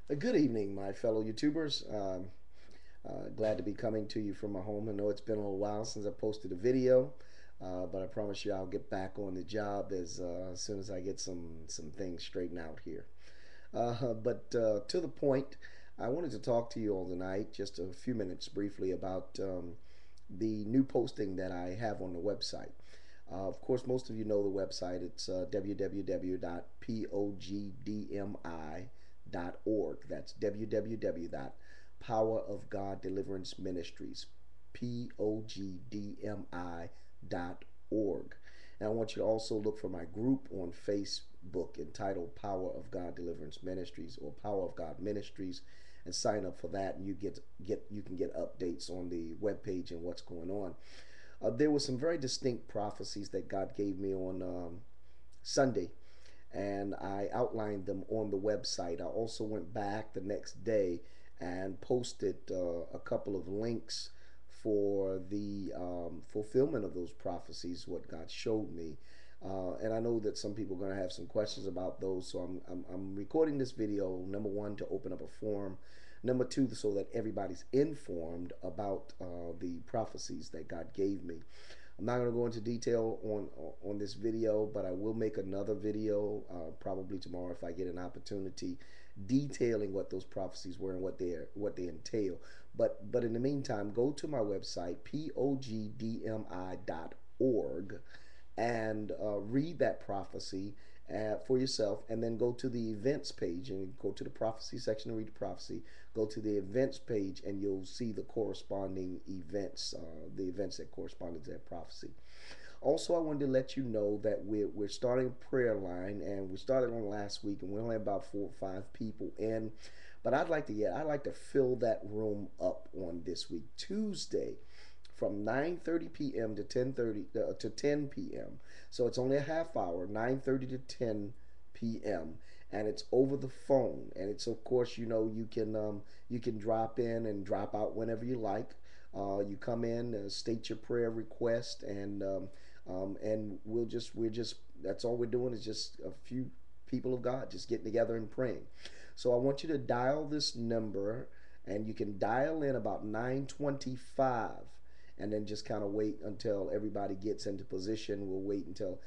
Good evening, my fellow YouTubers. Glad to be coming to you from my home. I know it's been a little while since I posted a video, but I promise you I'll get back on the job as soon as I get some things straightened out here. But to the point, I wanted to talk to you all tonight, just a few minutes briefly, about the new posting that I have on the website. Of course, most of you know the website. It's www.pogdmi.org. That's www.powerofgoddeliveranceministries, pogdmi.org. And I want you to also look for my group on Facebook entitled Power of God Deliverance Ministries or Power of God Ministries, and sign up for that, and you can get updates on the webpage and what's going on. There were some very distinct prophecies that God gave me on Sunday, and I outlined them on the website. I also went back the next day and posted a couple of links for the fulfillment of those prophecies, what God showed me. And I know that some people are going to have some questions about those, so I'm recording this video, number one, to open up a forum. Number two, so that everybody's informed about the prophecies that God gave me. I'm not going to go into detail on this video, but I will make another video probably tomorrow if I get an opportunity, detailing what those prophecies were and what they entail. But in the meantime, go to my website pogdmi.org and read that prophecy for yourself, and then go to the events page and go to the prophecy section and read the prophecy. Go to the events page and you'll see the corresponding events, the events that correspond to that prophecy. Also, I wanted to let you know that we're starting a prayer line, and we started on last week, and we only have about 4 or 5 people in. But I'd like to fill that room up on this week, Tuesday, from 9:30 p.m. to 10 p.m. So it's only a half hour, 9:30 to 10 p.m. and it's over the phone. And it's, of course, you can drop in and drop out whenever you like. You come in, state your prayer request, and we're just that's all we're doing is just a few people of God just getting together and praying. So I want you to dial this number, and you can dial in about 9:25, and then just kind of wait until everybody gets into position. We'll wait until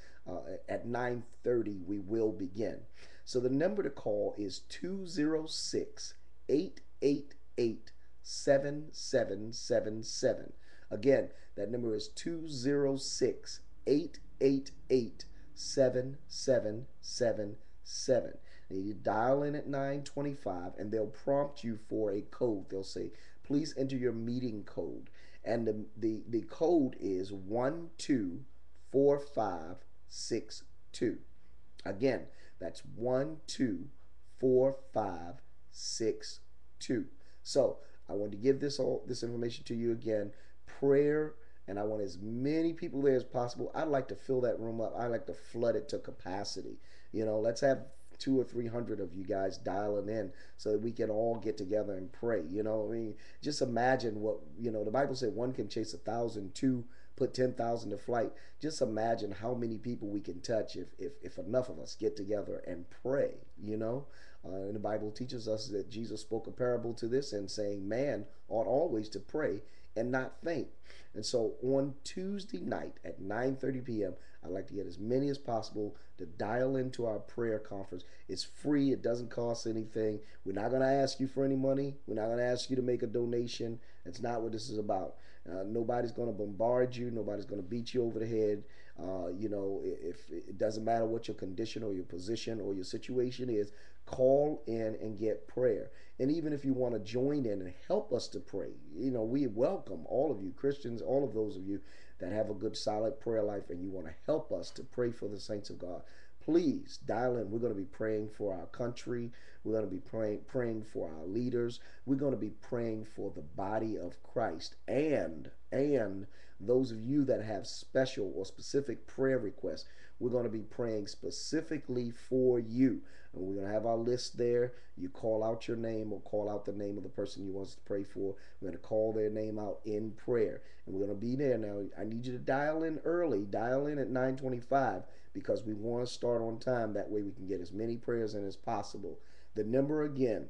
at 9:30 we will begin. So the number to call is 206-888-7777. Again, that number is 206-888-7777. And you dial in at 9:25, and they'll prompt you for a code. They'll say, please enter your meeting code. And the code is 124562. Again, that's 124562. So I want to give this information to you again. Prayer, and I want as many people there as possible. I'd like to fill that room up. I'd like to flood it to capacity. Let's have 200 or 300 of you guys dialing in so that we can all get together and pray. I mean, just imagine what, the Bible said one can chase 1,000, two put 10,000 to flight. Just imagine how many people we can touch if enough of us get together and pray. And the Bible teaches us that Jesus spoke a parable to this and saying man ought always to pray and not faint. And so on Tuesday night at 9:30 p.m., I'd like to get as many as possible to dial into our prayer conference. It's free. It doesn't cost anything. We're not going to ask you for any money. We're not going to ask you to make a donation. That's not what this is about. Nobody's going to bombard you. Nobody's going to beat you over the head. If it doesn't matter what your condition or your position or your situation is, call in and get prayer. And even if you want to join in and help us to pray, we welcome all of you Christians, all of those of you that have a good solid prayer life and you want to help us to pray for the saints of God. Please dial in. We're going to be praying for our country. We're going to be praying for our leaders. We're going to be praying for the body of Christ, and those of you that have special or specific prayer requests. We're going to be praying specifically for you. And we're going to have our list there. You call out your name or call out the name of the person you want us to pray for. We're going to call their name out in prayer. And we're going to be there. Now, I need you to dial in early. Dial in at 9:25 because we want to start on time. That way we can get as many prayers in as possible. The number again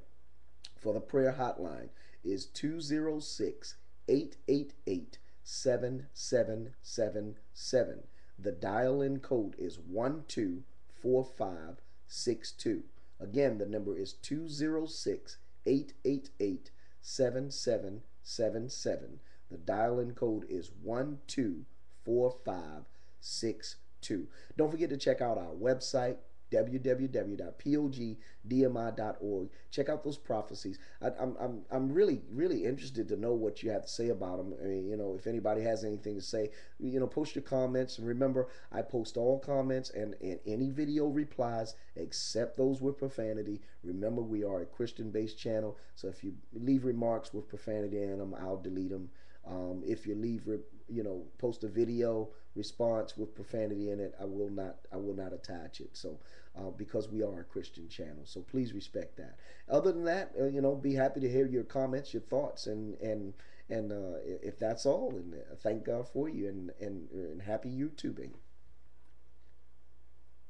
for the prayer hotline is 206 888 7777. The dial in code is 124562. Again, the number is 206 888 7777. The dial in code is 124562. Don't forget to check out our website, www.pogdmi.org. Check out those prophecies. I'm really interested to know what you have to say about them. I mean, if anybody has anything to say, post your comments. And remember, I post all comments and any video replies except those with profanity. Remember, we are a Christian-based channel, so if you leave remarks with profanity in them, I'll delete them. If you post a video response with profanity in it, I will not attach it. So, because we are a Christian channel, so please respect that. Other than that, be happy to hear your comments, your thoughts, and if that's all, and thank God for you, and happy YouTubing.